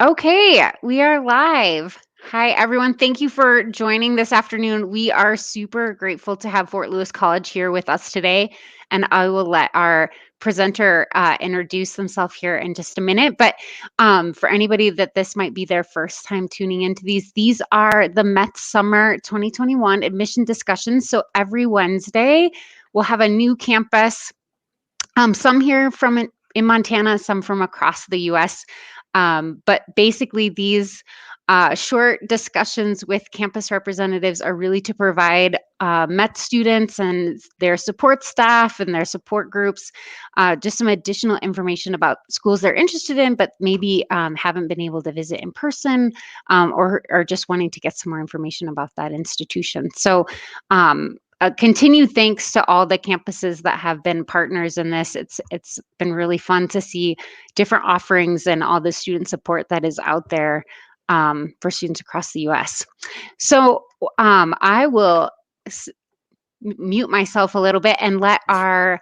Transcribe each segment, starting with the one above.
Okay, we are live. Hi, everyone. Thank you for joining this afternoon. We are super grateful to have Fort Lewis College here with us today, and I will let our presenter introduce themselves here in just a minute. But for anybody that this might be their first time tuning into these are the Met Summer 2021 admission discussions. So every Wednesday, we'll have a new campus, some here from in Montana, some from across the US. But basically, these short discussions with campus representatives are really to provide Met students and their support staff and their support groups just some additional information about schools they're interested in, but maybe haven't been able to visit in person, or just wanting to get some more information about that institution. So continued thanks to all the campuses that have been partners in this. It's been really fun to see different offerings and all the student support that is out there for students across the U.S. So I will mute myself a little bit and let our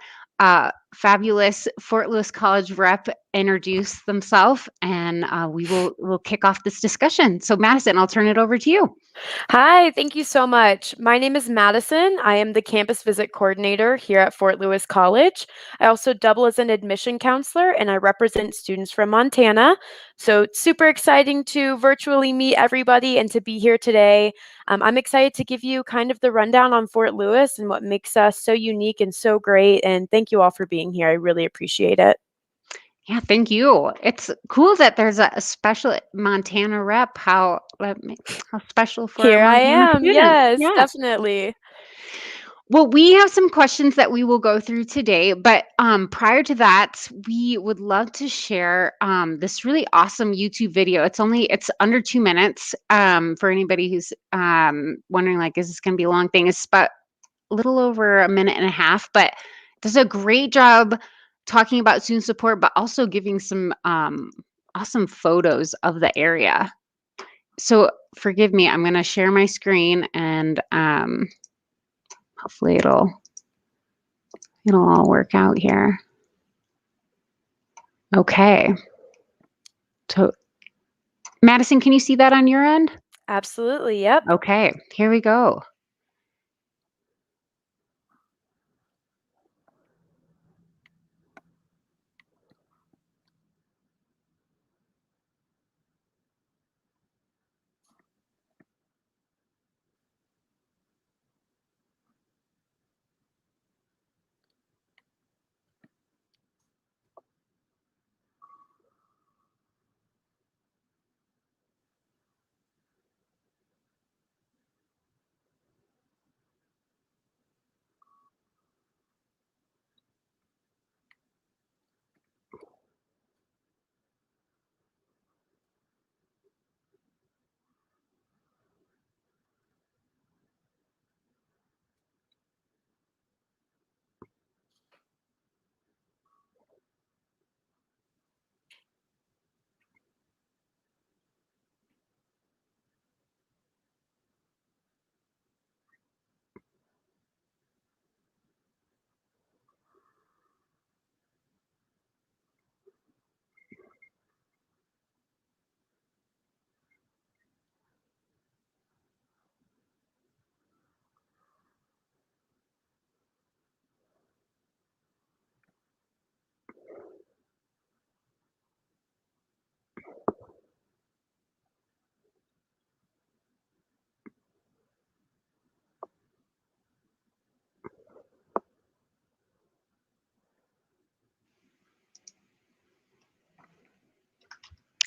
fabulous Fort Lewis College rep introduce themselves, and we'll kick off this discussion. So Madison, I'll turn it over to you. Hi, thank you so much. My name is Madison. I am the campus visit coordinator here at Fort Lewis College. I also double as an admission counselor and I represent students from Montana. So it's super exciting to virtually meet everybody and to be here today. I'm excited to give you kind of the rundown on Fort Lewis and what makes us so unique and so great. And thank you all for being here. I really appreciate it. Yeah, thank you. It's cool that there's a special Montana rep. How special for a Here I Montana am. student. Yes, Yeah. definitely. Well, we have some questions that we will go through today, but prior to that, we would love to share this really awesome YouTube video. It's under 2 minutes. For anybody who's wondering, like, is this going to be a long thing? It's about a little over a minute and a half, but does a great job talking about student support, but also giving some awesome photos of the area. So forgive me, I'm going to share my screen, and hopefully it'll all work out here. Okay. So Madison, can you see that on your end? Absolutely. Yep. Okay, here we go.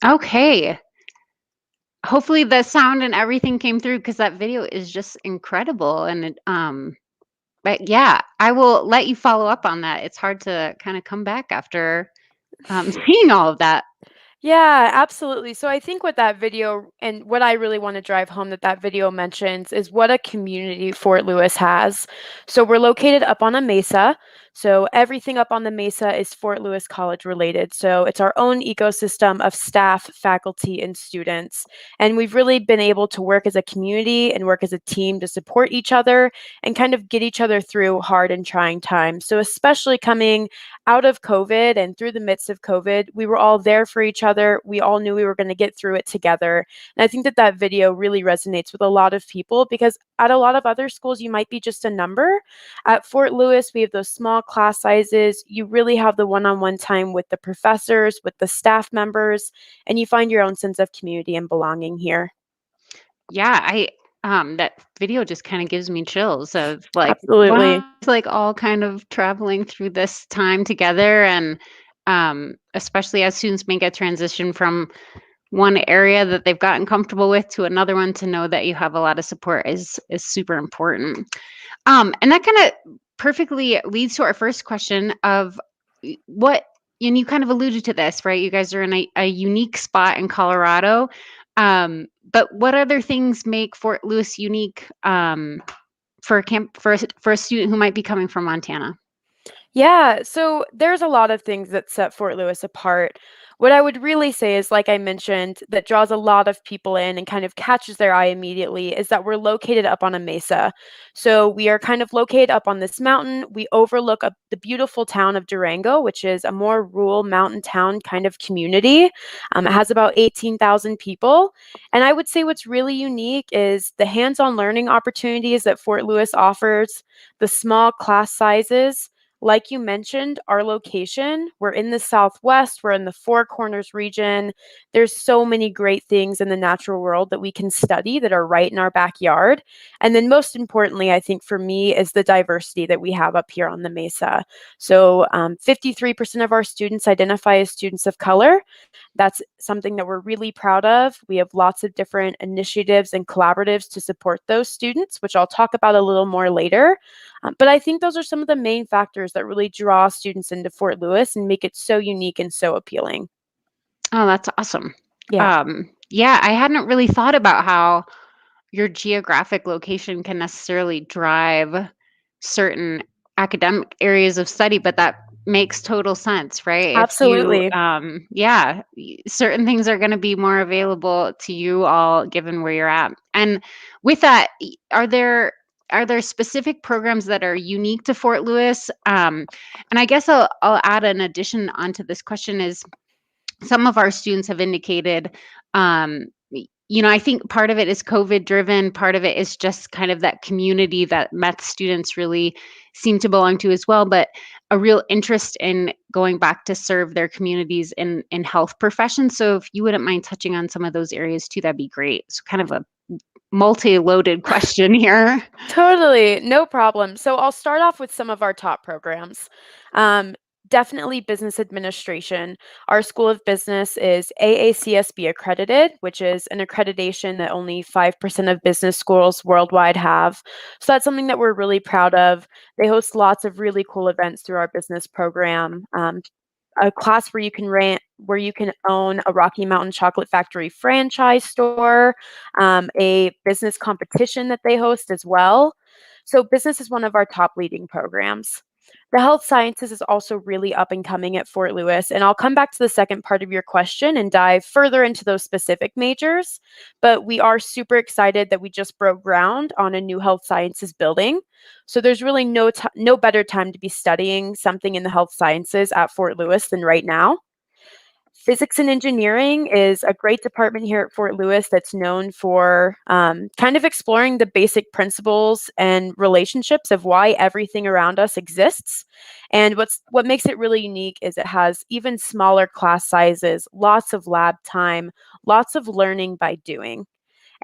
Okay. Hopefully the sound and everything came through, because that video is just incredible. And but yeah, I will let you follow up on that. It's hard to kind of come back after seeing all of that. Yeah, absolutely. So I think what that video and what I really want to drive home that video mentions is what a community Fort Lewis has. So we're located up on a mesa. So everything up on the Mesa is Fort Lewis College related. So it's our own ecosystem of staff, faculty, and students. And we've really been able to work as a community and work as a team to support each other and kind of get each other through hard and trying times. So especially coming out of COVID and through the midst of COVID, we were all there for each other. We all knew we were going to get through it together. And I think that that video really resonates with a lot of people because at a lot of other schools, you might be just a number. At Fort Lewis, we have those small class sizes. You really have the one-on-one time with the professors, with the staff members, and you find your own sense of community and belonging here. Yeah, that video just kind of gives me chills of like, Absolutely. wow, it's like all kind of traveling through this time together. And especially as students make a transition from one area that they've gotten comfortable with to another one, to know that you have a lot of support is super important. And that kind of perfectly leads to our first question of what, and you kind of alluded to this, right? You guys are in a unique spot in Colorado. But what other things make Fort Lewis unique for a for a student who might be coming from Montana? Yeah, so there's a lot of things that set Fort Lewis apart. What I would really say is, like I mentioned, that draws a lot of people in and kind of catches their eye immediately is that we're located up on a mesa. So we are kind of located up on this mountain. We overlook the beautiful town of Durango, which is a more rural mountain town kind of community. It has about 18,000 people. And I would say what's really unique is the hands on learning opportunities that Fort Lewis offers, the small class sizes. Like you mentioned, our location, we're in the Southwest, we're in the Four Corners region. There's so many great things in the natural world that we can study that are right in our backyard. And then most importantly, I think for me, is the diversity that we have up here on the Mesa. So 53% of our students identify as students of color. That's something that we're really proud of. We have lots of different initiatives and collaboratives to support those students, which I'll talk about a little more later. But I think those are some of the main factors that really draw students into Fort Lewis and make it so unique and so appealing. Oh, that's awesome. Yeah, Yeah, I hadn't really thought about how your geographic location can necessarily drive certain academic areas of study, but that makes total sense, right? If you, absolutely. yeah, certain things are going to be more available to you all given where you're at. And with that, are there specific programs that are unique to Fort Lewis? And I guess I'll add an addition onto this question is some of our students have indicated, I think part of it is COVID driven. Part of it is just kind of that community that Meth students really seem to belong to as well, but a real interest in going back to serve their communities in health professions. So if you wouldn't mind touching on some of those areas too, that'd be great. So kind of a multi-loaded question here. Totally, no problem. So I'll start off with some of our top programs. Um, Definitely business administration. Our School of Business is AACSB accredited, which is an accreditation that only 5% of business schools worldwide have. So that's something that we're really proud of. They host lots of really cool events through our business program. A class where you can own a Rocky Mountain Chocolate Factory franchise store, a business competition that they host as well. So business is one of our top leading programs. The health sciences is also really up and coming at Fort Lewis, and I'll come back to the second part of your question and dive further into those specific majors. But we are super excited that we just broke ground on a new health sciences building. So there's really no better time to be studying something in the health sciences at Fort Lewis than right now. Physics and engineering is a great department here at Fort Lewis that's known for kind of exploring the basic principles and relationships of why everything around us exists. And what makes it really unique is it has even smaller class sizes, lots of lab time, lots of learning by doing.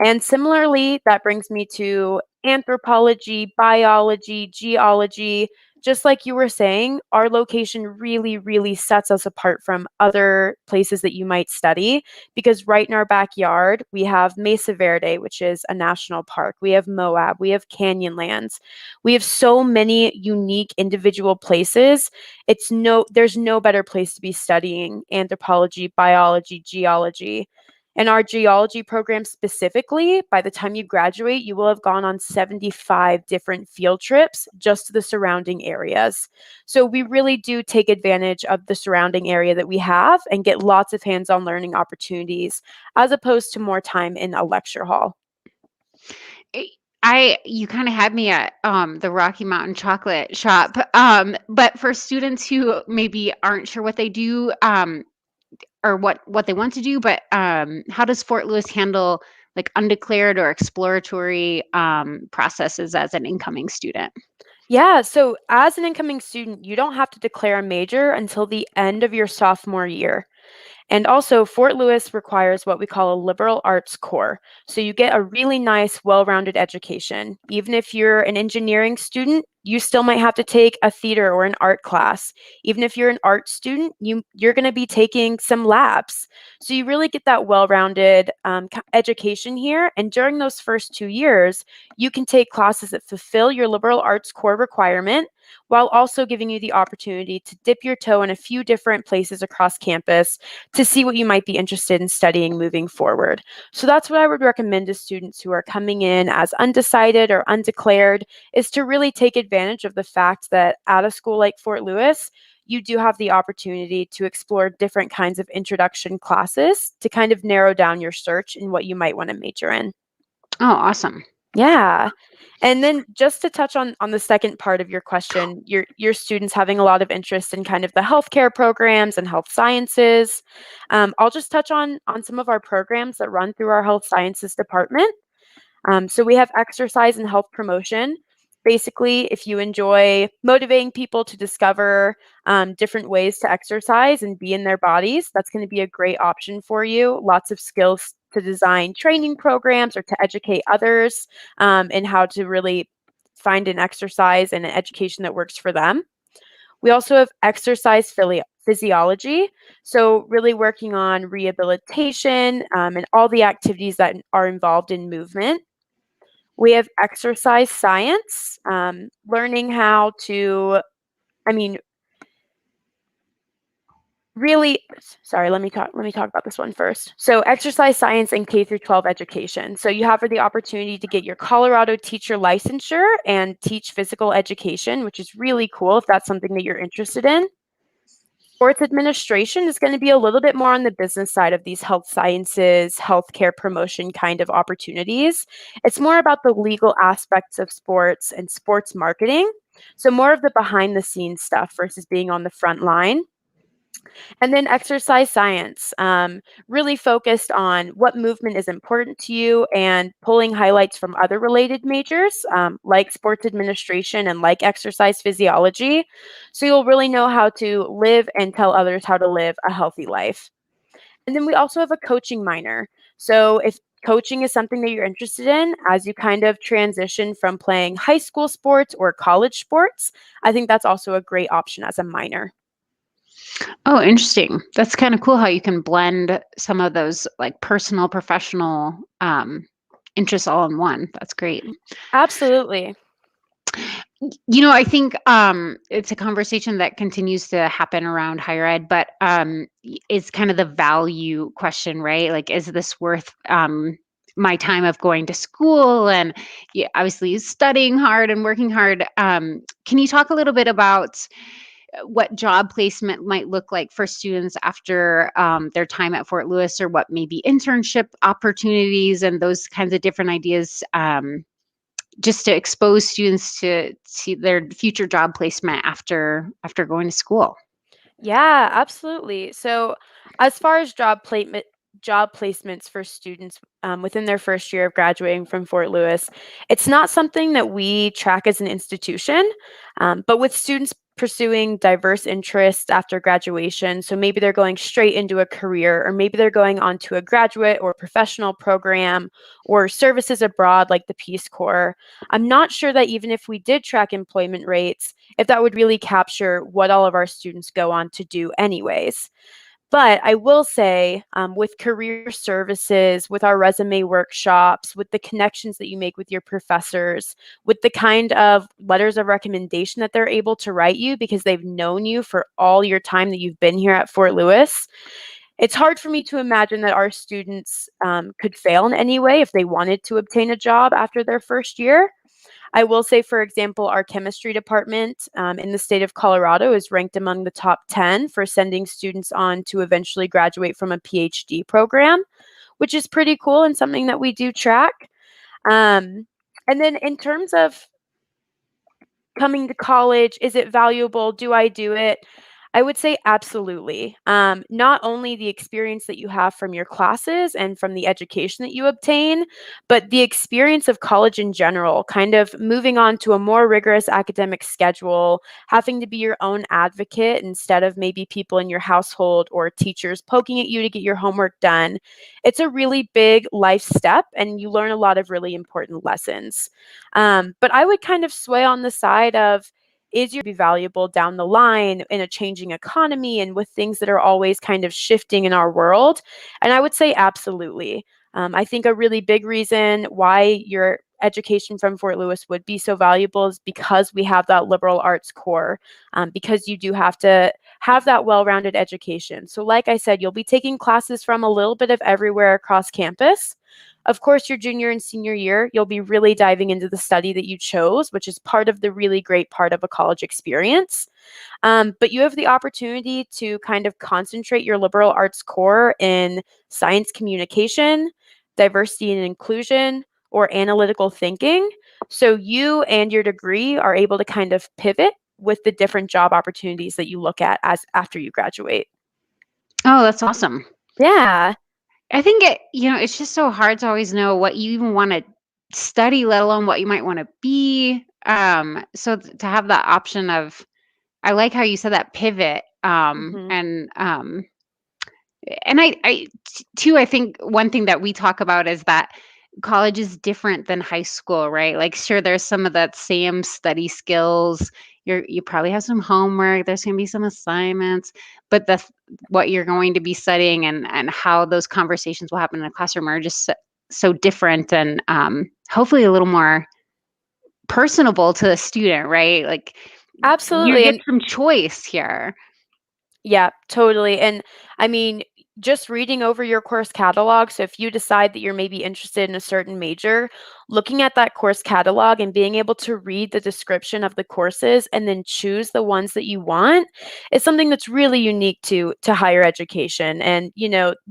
And similarly, that brings me to anthropology, biology, geology. Just like you were saying, our location really, really sets us apart from other places that you might study because right in our backyard, we have Mesa Verde, which is a national park. We have Moab, we have Canyonlands. We have so many unique individual places. There's no better place to be studying anthropology, biology, geology. In our geology program specifically, by the time you graduate, you will have gone on 75 different field trips just to the surrounding areas. So we really do take advantage of the surrounding area that we have and get lots of hands-on learning opportunities as opposed to more time in a lecture hall. Eh, you kind of had me at the Rocky Mountain Chocolate Shop. But for students who maybe aren't sure what they do, or what they want to do, but how does Fort Lewis handle like undeclared or exploratory processes as an incoming student? Yeah, so as an incoming student, you don't have to declare a major until the end of your sophomore year. And also, Fort Lewis requires what we call a liberal arts core. So you get a really nice, well rounded education. Even if you're an engineering student, you still might have to take a theater or an art class. Even if you're an art student, you're going to be taking some labs. So you really get that well rounded education here. And during those first 2 years, you can take classes that fulfill your liberal arts core requirement while also giving you the opportunity to dip your toe in a few different places across campus to see what you might be interested in studying moving forward. So that's what I would recommend to students who are coming in as undecided or undeclared is to really take advantage of the fact that at a school like Fort Lewis, you do have the opportunity to explore different kinds of introduction classes to kind of narrow down your search in what you might want to major in. Oh, awesome. Yeah. And then just to touch on the second part of your question, your students having a lot of interest in kind of the healthcare programs and health sciences. I'll just touch on some of our programs that run through our health sciences department. So we have exercise and health promotion. Basically, if you enjoy motivating people to discover different ways to exercise and be in their bodies, that's going to be a great option for you. Lots of skills to design training programs or to educate others in how to really find an exercise and an education that works for them. We also have exercise physiology. So, really working on rehabilitation and all the activities that are involved in movement. We have exercise science, learning how to, I mean, really, sorry, let me talk about this one first. So exercise science and K through 12 education. So you have the opportunity to get your Colorado teacher licensure and teach physical education, which is really cool if that's something that you're interested in. Sports administration is going to be a little bit more on the business side of these health sciences, healthcare promotion kind of opportunities. It's more about the legal aspects of sports and sports marketing. So, more of the behind the scenes stuff versus being on the front line. And then exercise science, really focused on what movement is important to you and pulling highlights from other related majors like sports administration and like exercise physiology. So you'll really know how to live and tell others how to live a healthy life. And then we also have a coaching minor. So if coaching is something that you're interested in as you kind of transition from playing high school sports or college sports, I think that's also a great option as a minor. Oh, interesting. That's kind of cool how you can blend some of those like personal, professional interests all in one. That's great. Absolutely. I think it's a conversation that continues to happen around higher ed, but it's kind of the value question, right? Like, is this worth my time of going to school and, yeah, obviously studying hard and working hard? Can you talk a little bit about what job placement might look like for students after their time at Fort Lewis, or what maybe internship opportunities and those kinds of different ideas, just to expose students to their future job placement after going to school? Yeah, absolutely. So, as far as job placements for students within their first year of graduating from Fort Lewis, it's not something that we track as an institution, but with students pursuing diverse interests after graduation, so maybe they're going straight into a career, or maybe they're going on to a graduate or professional program or services abroad like the Peace Corps. I'm not sure that even if we did track employment rates, if that would really capture what all of our students go on to do anyways. But I will say, with career services, with our resume workshops, with the connections that you make with your professors, with the kind of letters of recommendation that they're able to write you because they've known you for all your time that you've been here at Fort Lewis, It's hard for me to imagine that our students could fail in any way if they wanted to obtain a job after their first year. I will say, for example, our chemistry department in the state of Colorado is ranked among the top 10 for sending students on to eventually graduate from a PhD program, which is pretty cool and something that we do track. Um, and then in terms of coming to college, is it valuable? Do I do it? I would say absolutely. Not only the experience that you have from your classes and from the education that you obtain, but the experience of college in general, kind of moving on to a more rigorous academic schedule, having to be your own advocate instead of maybe people in your household or teachers poking at you to get your homework done. It's a really big life step, and you learn a lot of really important lessons. But I would kind of sway on the side of, is your be valuable down the line in a changing economy and with things that are always kind of shifting in our world? And I would say absolutely. I think a really big reason why your education from Fort Lewis would be so valuable is because we have that liberal arts core, because you do have to have that well-rounded education. So like I said, you'll be taking classes from a little bit of everywhere across campus. Of course, your junior and senior year, you'll be really diving into the study that you chose, which is part of the really great part of a college experience. But you have the opportunity to kind of concentrate your liberal arts core in science communication, diversity and inclusion, or analytical thinking. So you and your degree are able to kind of pivot with the different job opportunities that you look at as after you graduate. Oh, that's awesome. Yeah, I think it's just so hard to always know what you even want to study, let alone what you might want to be. So to have that option of, I like how you said that pivot. hmm And too, I think one thing that we talk about is that college is different than high school, right? Like, sure, there's some of that same study skills. You probably have some homework. There's going to be some assignments, but what you're going to be studying and how those conversations will happen in a classroom are just so different, and hopefully a little more personable to the student, right? Like, you absolutely. get And some choice here. yeah, totally. And I mean, just reading over your course catalog. So if you decide that you're maybe interested in a certain major, looking at that course catalog and being able to read the description of the courses and then choose the ones that you want is something that's really unique to higher education, and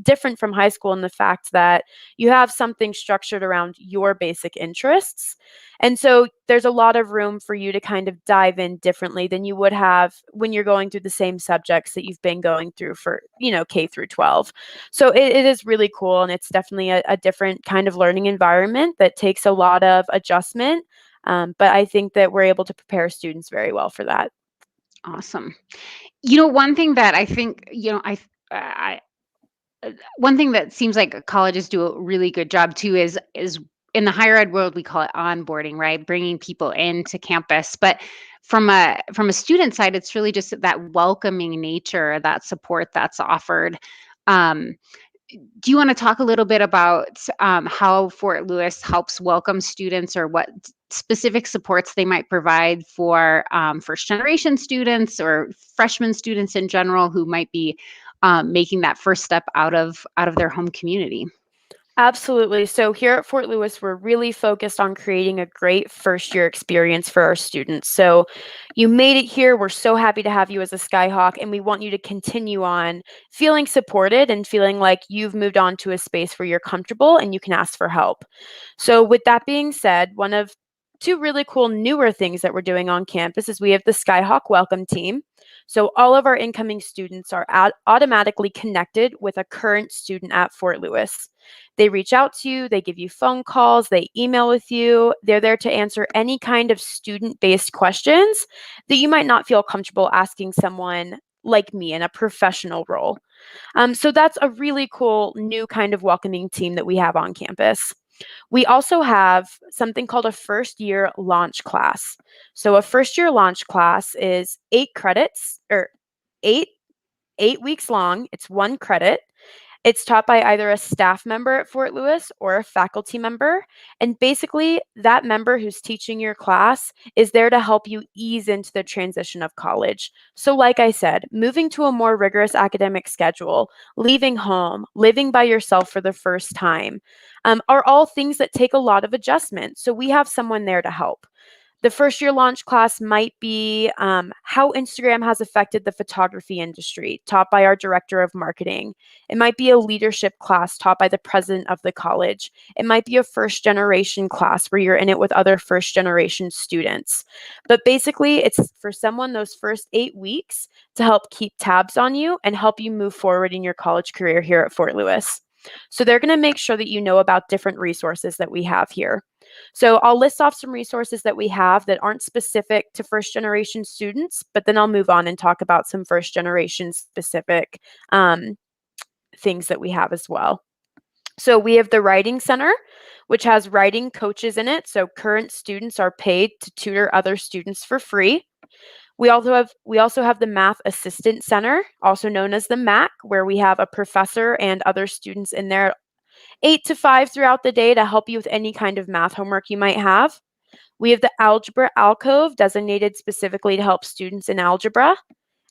different from high school in the fact that you have something structured around your basic interests. And so there's a lot of room for you to kind of dive in differently than you would have when you're going through the same subjects that you've been going through for, K through 12. So it is really cool. And it's definitely a different kind of learning environment that takes a lot of adjustment. But I think that we're able to prepare students very well for that. Awesome. One thing that I think, one thing that seems like colleges do a really good job too is in the higher ed world we call it onboarding, right? Bringing people into campus, but from a student side, it's really just that welcoming nature, that support that's offered. Um, do you want to talk a little bit about how Fort Lewis helps welcome students, or what specific supports they might provide for first generation students or freshman students in general who might be making that first step out of their home community? Absolutely. So here at Fort Lewis, we're really focused on creating a great first year experience for our students. So you made it here. We're so happy to have you as a Skyhawk, and we want you to continue on feeling supported and feeling like you've moved on to a space where you're comfortable and you can ask for help. So with that being said, one of two really cool newer things that we're doing on campus is we have the Skyhawk Welcome Team. So all of our incoming students are automatically connected with a current student at Fort Lewis. They reach out to you, they give you phone calls, they email with you. They're there to answer any kind of student-based questions that you might not feel comfortable asking someone like me in a professional role. So that's a really cool new kind of welcoming team that we have on campus. We also have something called a first year launch class. So a first year launch class is 8 credits, or eight 8 weeks long. It's 1 credit. It's taught by either a staff member at Fort Lewis or a faculty member. And basically, that member who's teaching your class is there to help you ease into the transition of college. So, like I said, moving to a more rigorous academic schedule, leaving home, living by yourself for the first time, are all things that take a lot of adjustment. So, we have someone there to help. The first year launch class might be how Instagram has affected the photography industry, taught by our director of marketing. It might be a leadership class taught by the president of the college. It might be a first generation class where you're in it with other first generation students. But basically, it's for someone those first 8 weeks to help keep tabs on you and help you move forward in your college career here at Fort Lewis. So they're going to make sure that you know about different resources that we have here. So I'll list off some resources that we have that aren't specific to first generation students, but then I'll move on and talk about some first generation specific things that we have as well. So we have the Writing Center, which has writing coaches in it. So current students are paid to tutor other students for free. We also have the Math Assistant Center, also known as the MAC, where we have a professor and other students in there 8 to 5 throughout the day to help you with any kind of math homework you might have. We have the Algebra Alcove, designated specifically to help students in algebra.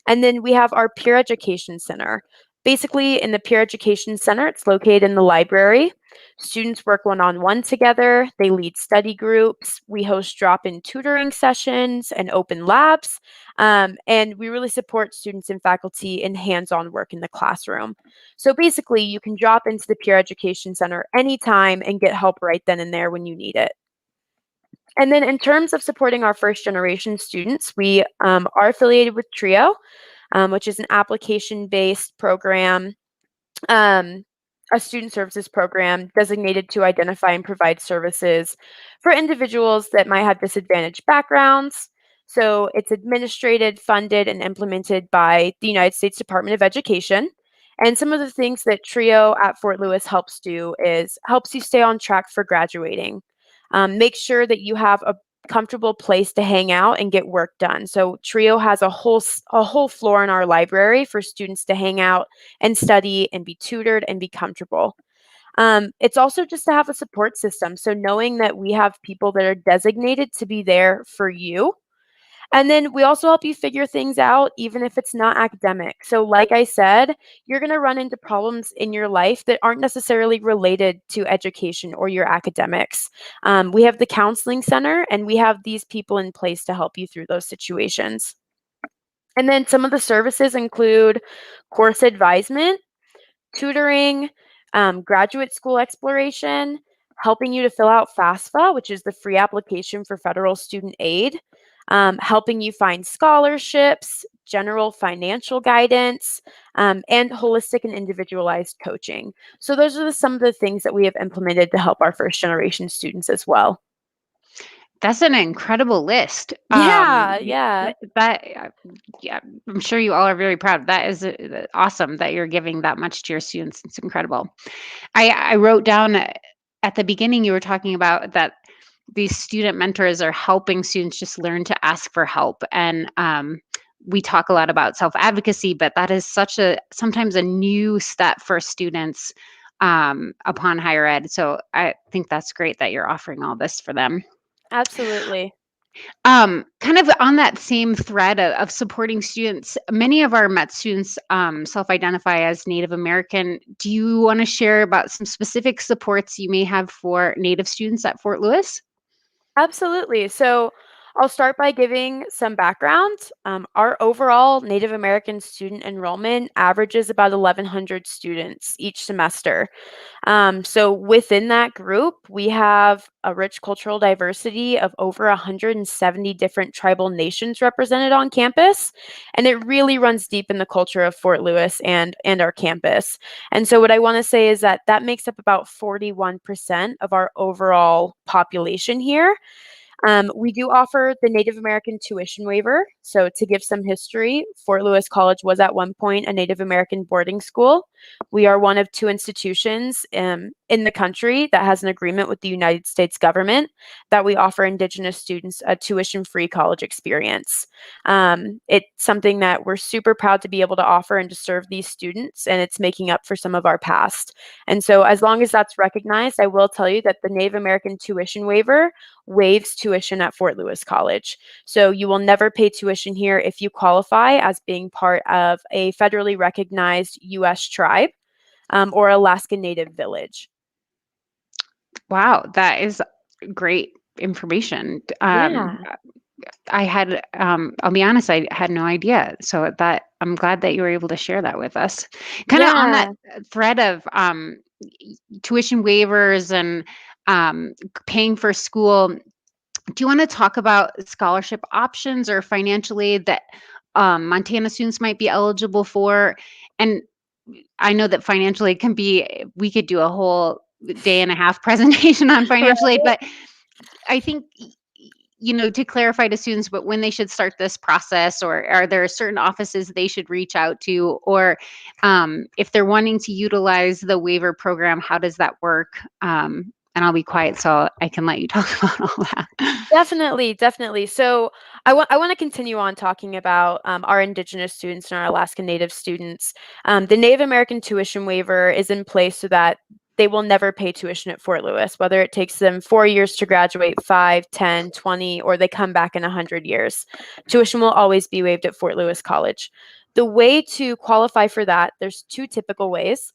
And then we have our Peer Education Center. Basically, in the Peer Education Center, it's located in the library. Students work one-on-one together. They lead study groups. We host drop-in tutoring sessions and open labs. And we really support students and faculty in hands-on work in the classroom. So basically, you can drop into the Peer Education Center anytime and get help right then and there when you need it. And then in terms of supporting our first generation students, we are affiliated with TRIO, which is an application-based program, a student services program designated to identify and provide services for individuals that might have disadvantaged backgrounds. So it's administrated, funded, and implemented by the United States Department of Education. And some of the things that TRIO at Fort Lewis helps do is helps you stay on track for graduating. Make sure that you have a comfortable place to hang out and get work done. So TRIO has a whole floor in our library for students to hang out and study and be tutored and be comfortable. It's also just to have a support system. So knowing that we have people that are designated to be there for you. And then we also help you figure things out, even if it's not academic. So, like I said, you're going to run into problems in your life that aren't necessarily related to education or your academics. We have the counseling center, and we have these people in place to help you through those situations. And then some of the services include course advisement, tutoring, graduate school exploration, helping you to fill out FAFSA, which is the free application for federal student aid, helping you find scholarships, general financial guidance, and holistic and individualized coaching. So those are some of the things that we have implemented to help our first generation students as well. That's an incredible list. Yeah, yeah. Yeah, I'm sure you all are very proud. That is awesome that you're giving that much to your students. It's incredible. I wrote down at the beginning, you were talking about that these student mentors are helping students just learn to ask for help. And we talk a lot about self-advocacy, but that is sometimes a new step for students upon higher ed. So I think that's great that you're offering all this for them. Absolutely. Kind of on that same thread of supporting students, many of our Met students self-identify as Native American. Do you want to share about some specific supports you may have for Native students at Fort Lewis? Absolutely. So I'll start by giving some background. Our overall Native American student enrollment averages about 1,100 students each semester. So within that group, we have a rich cultural diversity of over 170 different tribal nations represented on campus. And it really runs deep in the culture of Fort Lewis and our campus. And so what I want to say is that makes up about 41% of our overall population here. We do offer the Native American tuition waiver. So, to give some history, Fort Lewis College was at one point a Native American boarding school. We are one of two institutions in the country that has an agreement with the United States government that we offer Indigenous students a tuition free college experience. It's something that we're super proud to be able to offer and to serve these students, and it's making up for some of our past. And so, as long as that's recognized, I will tell you that the Native American tuition waiver waives tuition at Fort Lewis College. So you will never pay tuition here if you qualify as being part of a federally recognized U.S. tribe or Alaska Native village. Wow, that is great information. Yeah. I'll be honest, I had no idea. So that I'm glad that you were able to share that with us. Kind of on that Yeah. thread of tuition waivers and paying for school, do you want to talk about scholarship options or financial aid that Montana students might be eligible for? And I know that financial aid can be, we could do a whole day and a half presentation on financial aid, but I think, to clarify to students, but when they should start this process, or are there certain offices they should reach out to, or if they're wanting to utilize the waiver program, how does that work? And I'll be quiet so I can let you talk about all that. Definitely, definitely. So I want to continue on talking about our Indigenous students and our Alaska Native students. The Native American tuition waiver is in place so that they will never pay tuition at Fort Lewis, whether it takes them 4 years to graduate, 5, 10, 20, or they come back in 100 years. Tuition will always be waived at Fort Lewis College. The way to qualify for that, there's two typical ways.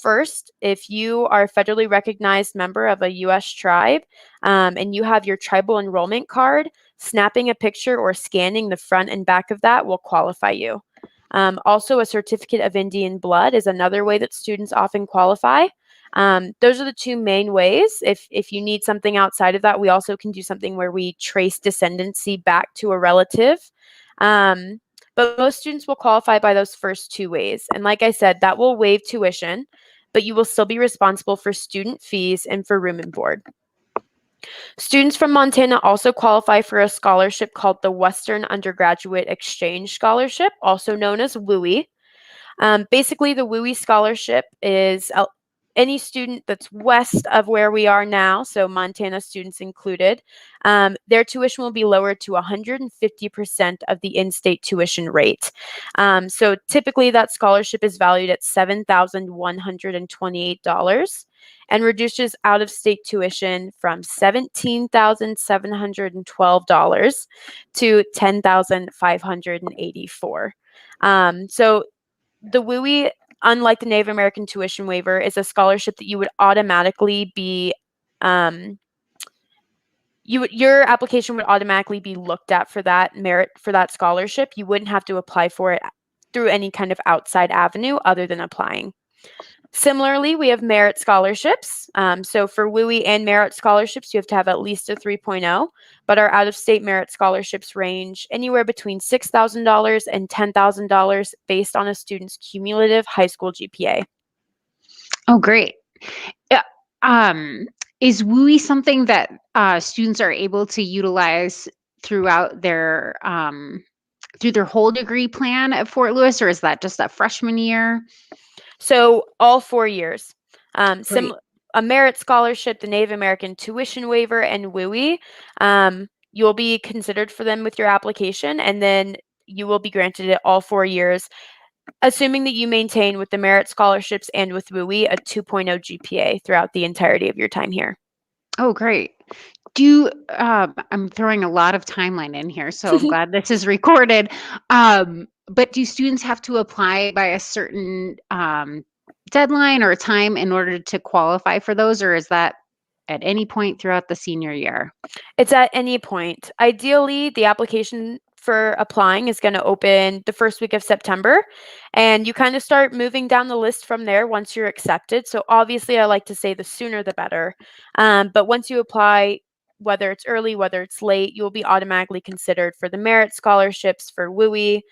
First, if you are a federally recognized member of a U.S. tribe, and you have your tribal enrollment card, snapping a picture or scanning the front and back of that will qualify you. Also, a certificate of Indian blood is another way that students often qualify. Those are the two main ways. If you need something outside of that, we also can do something where we trace descendancy back to a relative. But most students will qualify by those first two ways. And like I said, that will waive tuition, but you will still be responsible for student fees and for room and board. Students from Montana also qualify for a scholarship called the Western Undergraduate Exchange Scholarship, also known as WUI. Basically, the WUI scholarship is any student that's west of where we are now, so Montana students included, their tuition will be lowered to 150% of the in-state tuition rate. So typically that scholarship is valued at $7,128 and reduces out-of-state tuition from $17,712 to $10,584. So the WUI, unlike the Native American tuition waiver, is a scholarship that you would automatically be your application would automatically be looked at for that merit for that scholarship. You wouldn't have to apply for it through any kind of outside avenue other than applying. Similarly, we have merit scholarships. So for WUI and merit scholarships, you have to have at least a 3.0, but our out-of-state merit scholarships range anywhere between $6,000 and $10,000 based on a student's cumulative high school GPA. Oh, great. Yeah. Is WUI something that students are able to utilize throughout through their whole degree plan at Fort Lewis, or is that just that freshman year? So all 4 years. Great. A merit scholarship, the Native American tuition waiver, and WUI, you'll be considered for them with your application, and then you will be granted it all 4 years, assuming that you maintain with the merit scholarships and with WUI a 2.0 GPA throughout the entirety of your time here. Oh, great. I'm throwing a lot of timeline in here, so I'm glad this is recorded. But do students have to apply by a certain deadline or time in order to qualify for those, or is that at any point throughout the senior year? It's at any point. Ideally, the application for applying is going to open the first week of September, and you kind of start moving down the list from there once you're accepted. So obviously, I like to say the sooner the better. But once you apply, whether it's early, whether it's late, you'll be automatically considered for the merit scholarships, for WUI,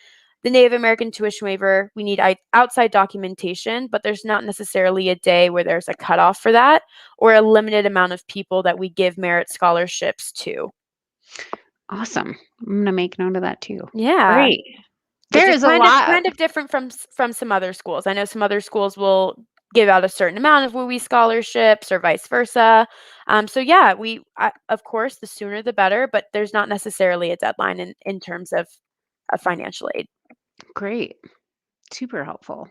The Native American tuition waiver, we need outside documentation, but there's not necessarily a day where there's a cutoff for that or a limited amount of people that we give merit scholarships to. Awesome. I'm gonna make note of that too. Yeah. Great. Which There is is a kind of lot. kind of different from some other schools. I know some other schools will give out a certain amount of WUI scholarships or vice versa. So yeah, of course, the sooner the better, but there's not necessarily a deadline in terms of financial aid. Great. Super helpful.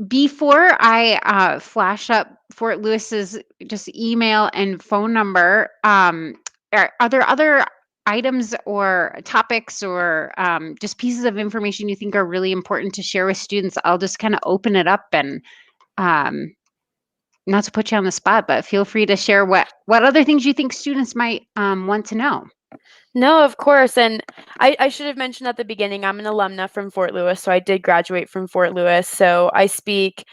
Before I flash up Fort Lewis's just email and phone number, are there other items or topics or just pieces of information you think are really important to share with students? I'll just kind of open it up and um, not to put you on the spot, but feel free to share what other things you think students might want to know. No, of course. And I should have mentioned at the beginning, I'm an alumna from Fort Lewis. So I did graduate from Fort Lewis. So I speak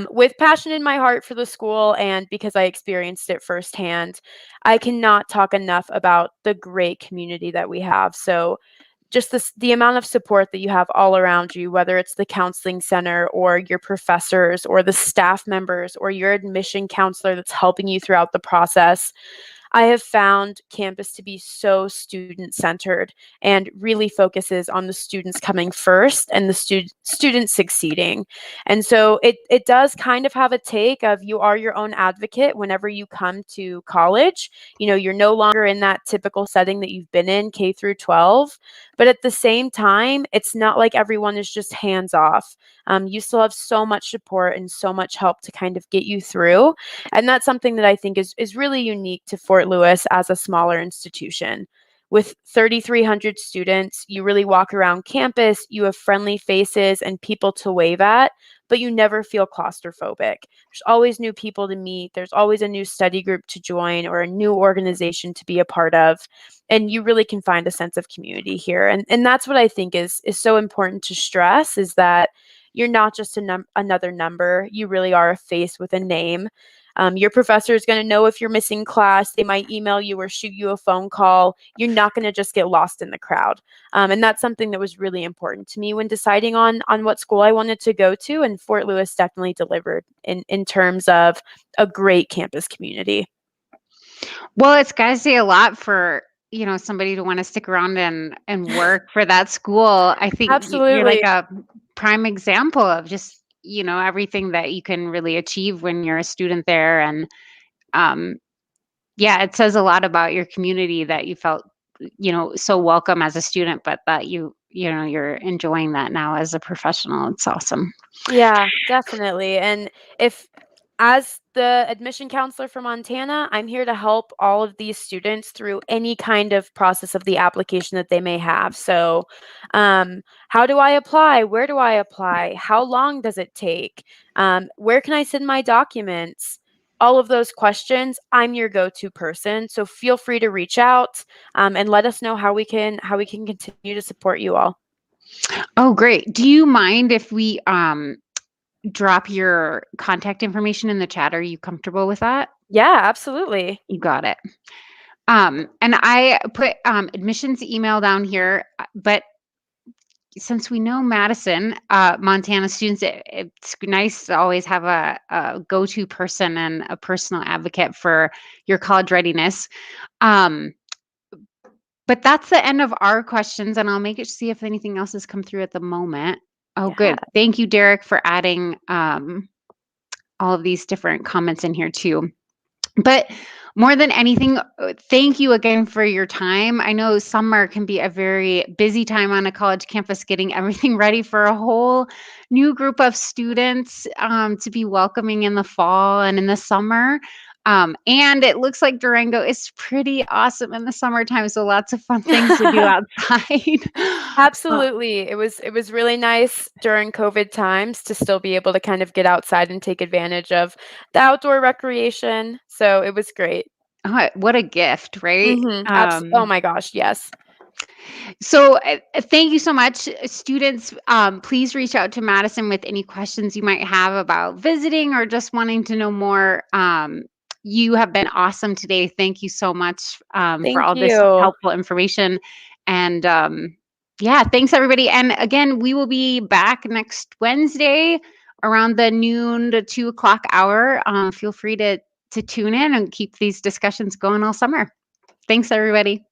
with passion in my heart for the school. And because I experienced it firsthand, I cannot talk enough about the great community that we have. So just the amount of support that you have all around you, whether it's the counseling center or your professors or the staff members or your admission counselor that's helping you throughout the process. I have found campus to be so student centered and really focuses on the students coming first and the students succeeding. And so it does kind of have a take of you are your own advocate whenever you come to college. You know, you're no longer in that typical setting that you've been in K through 12, but at the same time, it's not like everyone is just hands off. You still have so much support and so much help to kind of get you through. And that's something that I think is really unique to Fort Lewis as a smaller institution. With 3,300 students, you really walk around campus, you have friendly faces and people to wave at, but you never feel claustrophobic. There's always new people to meet, there's always a new study group to join or a new organization to be a part of. And you really can find a sense of community here. And that's what I think is so important to stress is that you're not just another number. You really are a face with a name. Your professor is going to know if you're missing class. They might email you or shoot you a phone call. You're not going to just get lost in the crowd. And that's something that was really important to me when deciding on what school I wanted to go to. And Fort Lewis definitely delivered in terms of a great campus community. Well, it's got to say a lot for somebody to want to stick around and work for that school. I think you're like Absolutely. a prime example of just everything that you can really achieve when you're a student there, and um, yeah, it says a lot about your community that you felt so welcome as a student, but that you're enjoying that now as a professional. It's awesome. Yeah, definitely. And if, as the admission counselor for Montana, I'm here to help all of these students through any kind of process of the application that they may have. So, how do I apply? Where do I apply? How long does it take? Where can I send my documents? All of those questions, I'm your go-to person. So feel free to reach out and let us know how we can continue to support you all. Oh, great. Do you mind if we drop your contact information in the chat? Are you comfortable with that? Yeah, absolutely. You got it. And I put admissions email down here, but since we know Madison, Montana students, it's nice to always have a go-to person and a personal advocate for your college readiness. Um, but that's the end of our questions, and I'll make it see if anything else has come through at the moment. Oh, Yeah. good. Thank you, Derek, for adding all of these different comments in here too. But more than anything, thank you again for your time. I know summer can be a very busy time on a college campus, getting everything ready for a whole new group of students to be welcoming in the fall and in the summer. And it looks like Durango is pretty awesome in the summertime, so lots of fun things to do outside. Uh, Absolutely. It was really nice during COVID times to still be able to kind of get outside and take advantage of the outdoor recreation. So it was great. what a gift, right? Oh my gosh, yes. So, thank you so much, students. Please reach out to Madison with any questions you might have about visiting or just wanting to know more. You have been awesome today. Thank you so much for Thank all this you. helpful information. And Yeah, thanks everybody. And again, we will be back next Wednesday around the noon to 2 o'clock hour. Feel free to tune in and keep these discussions going all summer. Thanks everybody.